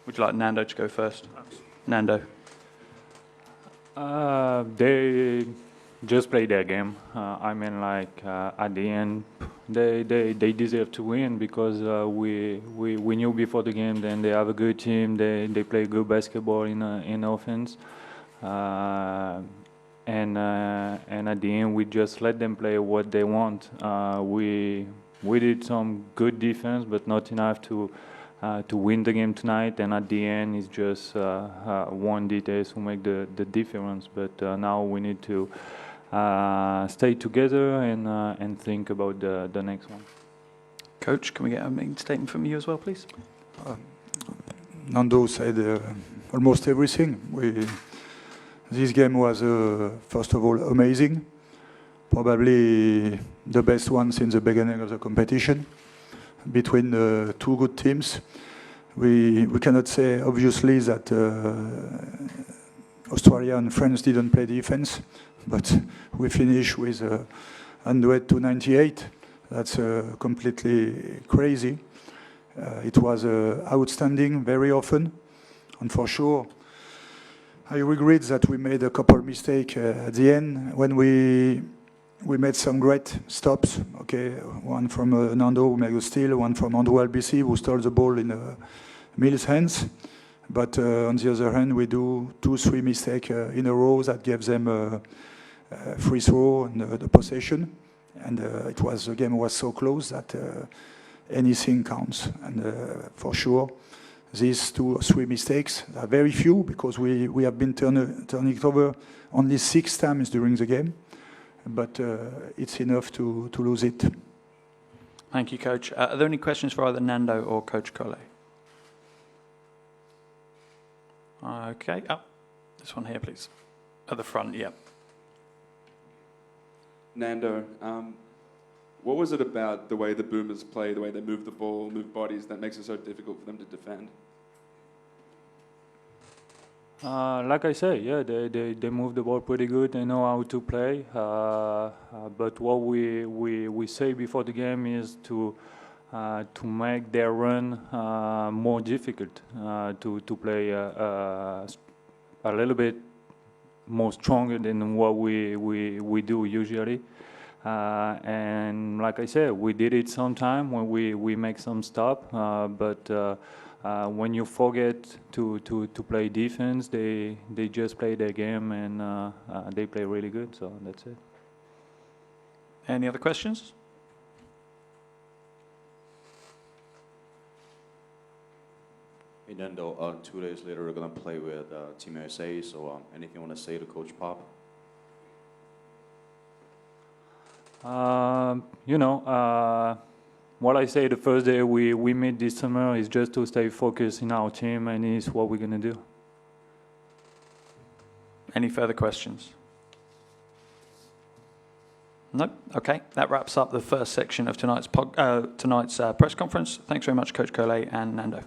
Would you like Nando to go first? Nando. They just play their game. At the end, they deserve to win because we knew before the game. Then they have a good team. They play good basketball in offense, and at the end we just let them play what they want. We did some good defense, but not enough to win the game tonight, and at the end it's just one detail who make the difference. But now we need to stay together and think about the next one. Coach, can we get a main statement from you as well, please? Nando said almost everything. This game was, first of all, amazing. Probably the best one since the beginning of the competition. Between the two good teams, we cannot say obviously that Australia and France didn't play defense, but we finished with 100 to 98. That's completely crazy. It was outstanding very often, and for sure, I regret that we made a couple mistakes at the end when we made some great stops. Okay, one from Nando who made a steal, one from Andrew Albisi who stole the ball in Mill's hands. But on the other hand, we do 2-3 mistakes in a row that gave them a free throw and the possession. And the game was so close that anything counts. And for sure, these 2 or 3 mistakes are very few because we have been turning it over only 6 times during the game. But it's enough to lose it. Thank you, Coach. Are there any questions for either Nando or Coach Collet? Okay. This one here, please. At the front, yeah. Nando, what was it about the way the Boomers play, the way they move the ball, move bodies, that makes it so difficult for them to defend? Like I say, yeah, they move the ball pretty good. They know how to play. But what we say before the game is to make their run more difficult, to play a little bit more stronger than what we do usually. And like I said, we did it sometime when we make some stop, but when you forget to play defense, they just play their game and they play really good. So that's it. Any other questions? Hey Nando, 2 days later we're going to play with Team USA, so anything you want to say to Coach Pop? What I say the first day we meet this summer is just to stay focused in our team, and it's what we're going to do. Any further questions? No? Okay. That wraps up the first section of tonight's press conference. Thanks very much, Coach Collet and Nando.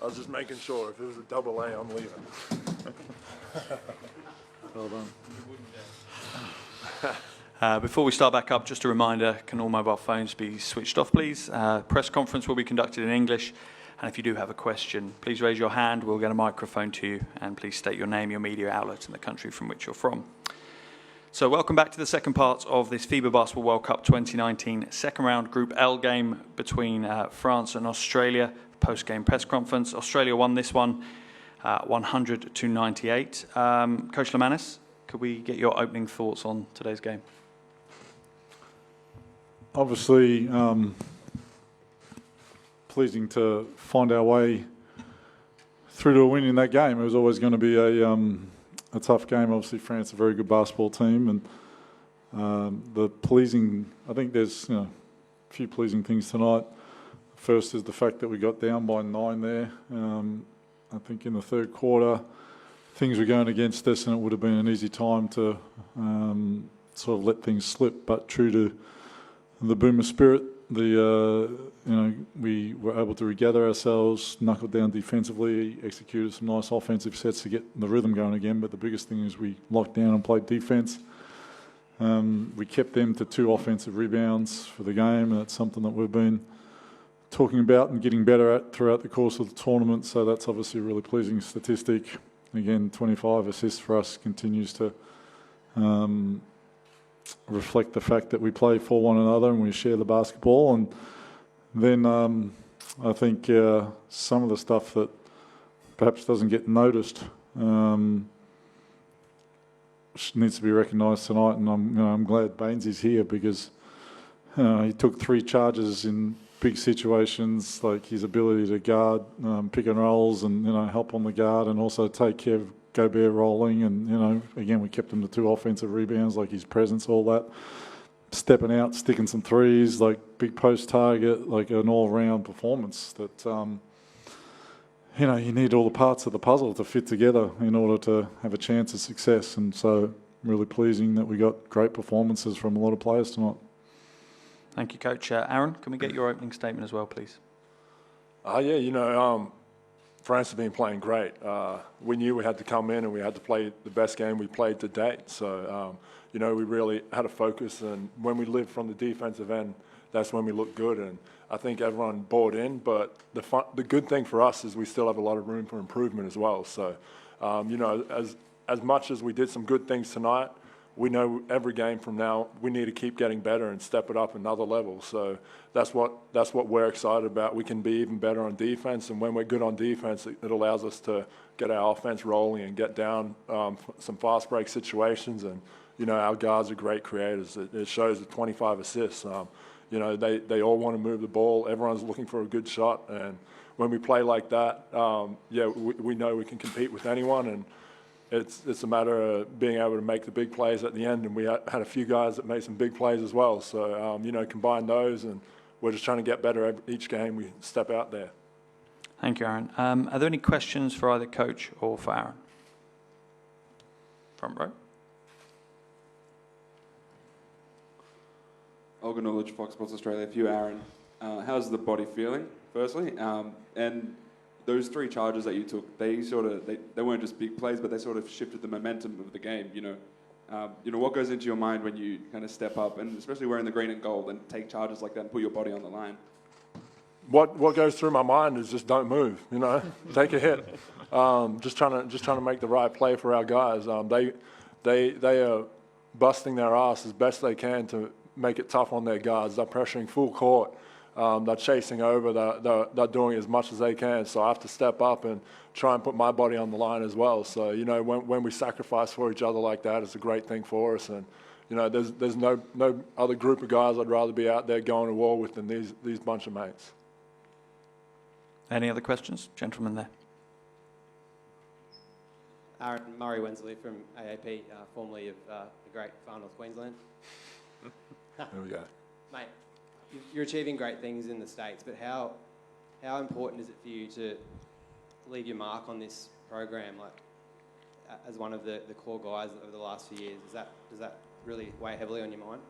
I was just making sure. If it was a double A, I'm leaving. Well done. Before we start back up, just a reminder, can all mobile phones be switched off, please? Press conference will be conducted in English, and if you do have a question, please raise your hand, we'll get a microphone to you, and please state your name, your media outlet, and the country from which you're from. So welcome back to the second part of this FIBA Basketball World Cup 2019 second round Group L game between France and Australia. Post-game press conference. Australia won this one 100-98. Coach Lemanis, could we get your opening thoughts on today's game? Obviously, pleasing to find our way through to a win in that game. It was always going to be a tough game. Obviously, France is a very good basketball team, and I think there's a few pleasing things tonight. First is the fact that we got down by 9 there. I think in the third quarter, things were going against us, and it would have been an easy time to sort of let things slip. But true to the Boomer spirit, we were able to regather ourselves, knuckle down defensively, executed some nice offensive sets to get the rhythm going again. But the biggest thing is we locked down and played defense. We kept them to 2 offensive rebounds for the game, and that's something that we've been talking about and getting better at throughout the course of the tournament. So that's obviously a really pleasing statistic. Again, 25 assists for us continues to reflect the fact that we play for one another and we share the basketball. And then I think some of the stuff that perhaps doesn't get noticed needs to be recognised tonight. And I'm glad Baines is here, because he took 3 charges in big situations, like his ability to guard pick and rolls and help on the guard, and also take care of Gobert rolling. And again, we kept him to 2 offensive rebounds, like his presence, all that, stepping out, sticking some threes, like big post target, like an all-round performance that you need all the parts of the puzzle to fit together in order to have a chance of success. And so really pleasing that we got great performances from a lot of players tonight. Thank you, Coach. Aaron, can we get your opening statement as well, please? France has been playing great. We knew we had to come in and we had to play the best game we played to date. So, we really had a focus, and when we lived from the defensive end, that's when we looked good. And I think everyone bought in, but the good thing for us is we still have a lot of room for improvement as well. So, as much as we did some good things tonight, we know every game from now we need to keep getting better and step it up another level. So that's what we're excited about. We can be even better on defense, and when we're good on defense, it allows us to get our offense rolling and get down some fast break situations. And our guards are great creators. It shows the 25 assists. They all want to move the ball. Everyone's looking for a good shot, and when we play like that, we know we can compete with anyone. And it's a matter of being able to make the big plays at the end, and we had a few guys that made some big plays as well. So, combine those, and we're just trying to get better each game we step out there. Thank you, Aaron. Are there any questions for either Coach or for Aaron? Front row. Olga Knowledge, Fox Sports Australia. For you, Aaron, how's the body feeling, firstly? And those 3 charges that you took, they weren't just big plays, but they sort of shifted the momentum of the game. What goes into your mind when you kind of step up, and especially wearing the green and gold, and take charges like that and put your body on the line? What goes through my mind is just don't move. Take a hit. Just trying to make the right play for our guys. They are busting their ass as best they can to make it tough on their guards. They're pressuring full court. They're chasing over. They're doing as much as they can. So I have to step up and try and put my body on the line as well. So when we sacrifice for each other like that, it's a great thing for us. And there's no other group of guys I'd rather be out there going to war with than these bunch of mates. Any other questions, gentlemen there? Aaron Murray Wensley from AAP, formerly of the great Far North Queensland. There we go. Mate, you're achieving great things in the States, but how important is it for you to leave your mark on this program, as one of the core guys over the last few years? Does that really weigh heavily on your mind?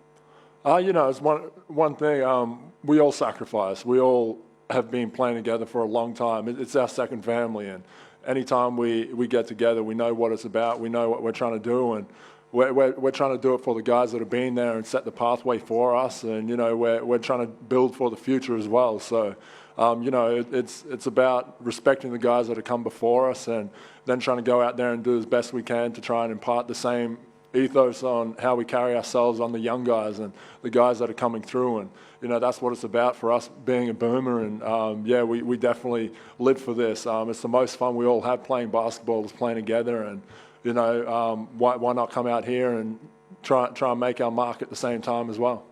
It's one thing. We all sacrifice. We all have been playing together for a long time. It's our second family, and anytime we get together, we know what it's about. We know what we're trying to do, and we're trying to do it for the guys that have been there and set the pathway for us. And you know, we're trying to build for the future as well. So, you know, it's about respecting the guys that have come before us, and then trying to go out there and do as best we can to try and impart the same ethos on how we carry ourselves on the young guys and the guys that are coming through. And you know, that's what it's about for us being a Boomer. And yeah, we definitely live for this. It's the most fun we all have playing basketball, is playing together. And you know, why not come out here and try and make our mark at the same time as well?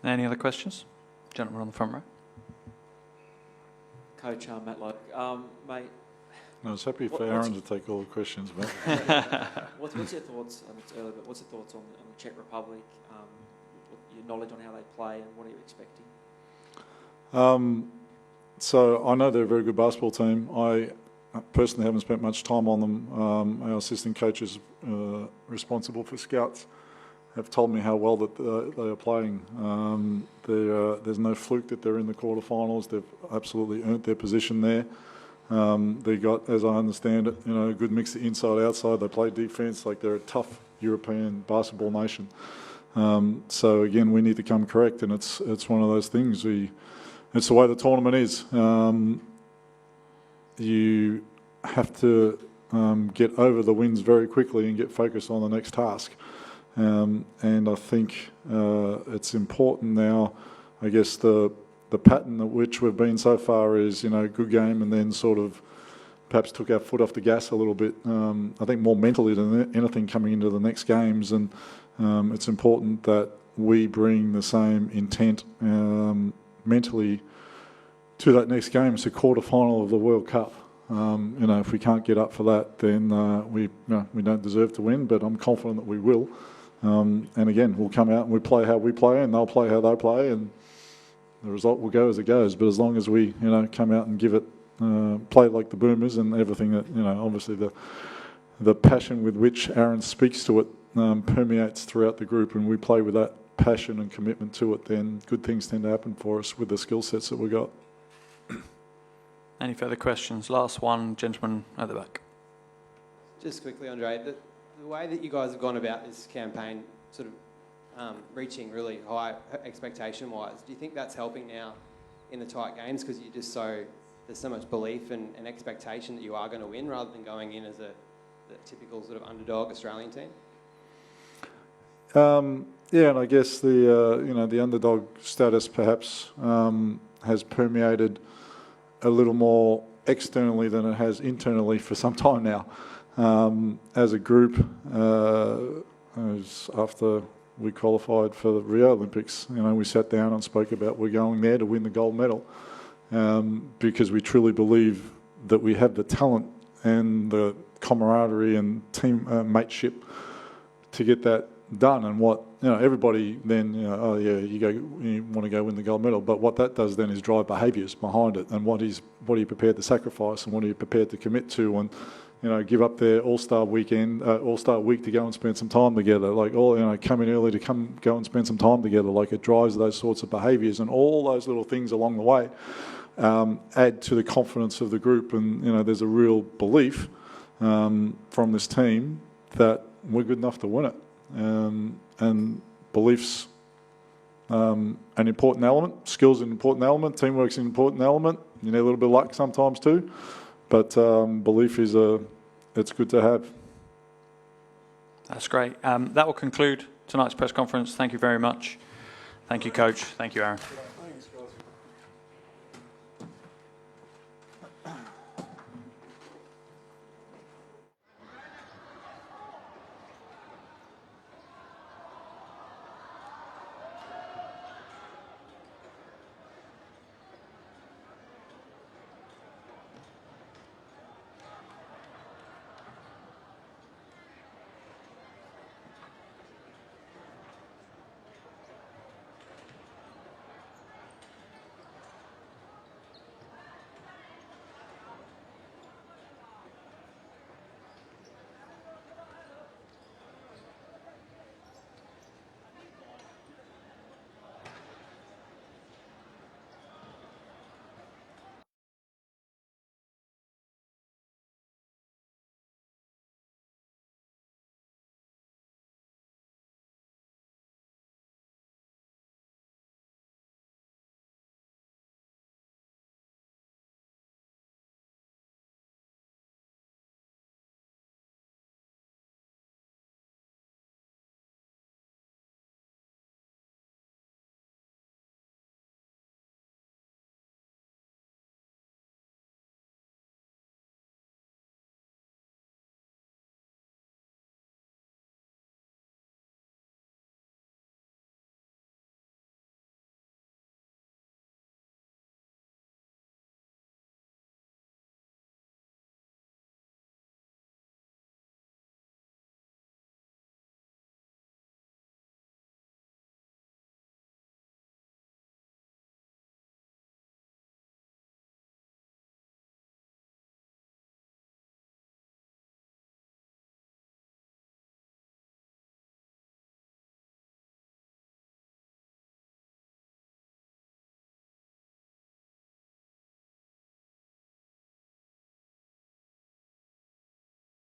Any other questions? Gentleman on the front row. Coach Matt Loke, mate. I was happy for Aaron to take all the questions, mate. What's your thoughts? It's early, but what's your thoughts on the Czech Republic? Your knowledge on how they play, and what are you expecting? So I know they're a very good basketball team. I personally haven't spent much time on them. Our assistant coaches responsible for scouts have told me how well that they are playing. There's no fluke that they're in the quarterfinals. They've absolutely earned their position there. They got, as I understand it, you know, a good mix of inside outside. They play defence. Like, they're a tough European basketball nation. So again, we need to come correct, and it's one of those things. It's the way the tournament is. You have to get over the wins very quickly and get focused on the next task. And I think it's important now. I guess the pattern at which we've been so far is, you know, good game, and then sort of perhaps took our foot off the gas a little bit. I think more mentally than anything coming into the next games, and it's important that we bring the same intent mentally to that next game. It's a quarter-final of the World Cup. You know, if we can't get up for that, then we don't deserve to win, but I'm confident that we will. And again, we'll come out and we play how we play, and they'll play how they play, and the result will go as it goes. But as long as we, you know, come out and give it, play like the Boomers, and everything that, you know, obviously the passion with which Aaron speaks to it permeates throughout the group, and we play with that passion and commitment to it, then good things tend to happen for us with the skill sets that we got. Any further questions? Last one, gentleman at the back. Just quickly, Andre, the way that you guys have gone about this campaign, sort of reaching really high expectation-wise, do you think that's helping now in the tight games, because there's so much belief and expectation that you are going to win, rather than going in as the typical sort of underdog Australian team? Yeah, and I guess the underdog status perhaps has permeated a little more externally than it has internally for some time now. As a group, after we qualified for the Rio Olympics, you know, we sat down and spoke about we're going there to win the gold medal, because we truly believe that we have the talent and the camaraderie and team mateship to get that done. And what, you know, everybody then, you know, oh yeah, you want to go win the gold medal, but what that does then is drive behaviours behind it, and what are you prepared to sacrifice, and what are you prepared to commit to, and, you know, give up their All-Star weekend, All-Star week to go and spend some time together, like, all, you know, come in early to go and spend some time together. Like, it drives those sorts of behaviours, and all those little things along the way add to the confidence of the group. And, you know, there's a real belief from this team that we're good enough to win it. And belief's an important element, skills an important element, teamwork's an important element. You need a little bit of luck sometimes too, but belief is it's good to have. That's great. That will conclude tonight's press conference. Thank you very much. Thank you, Coach. Thank you, Aaron.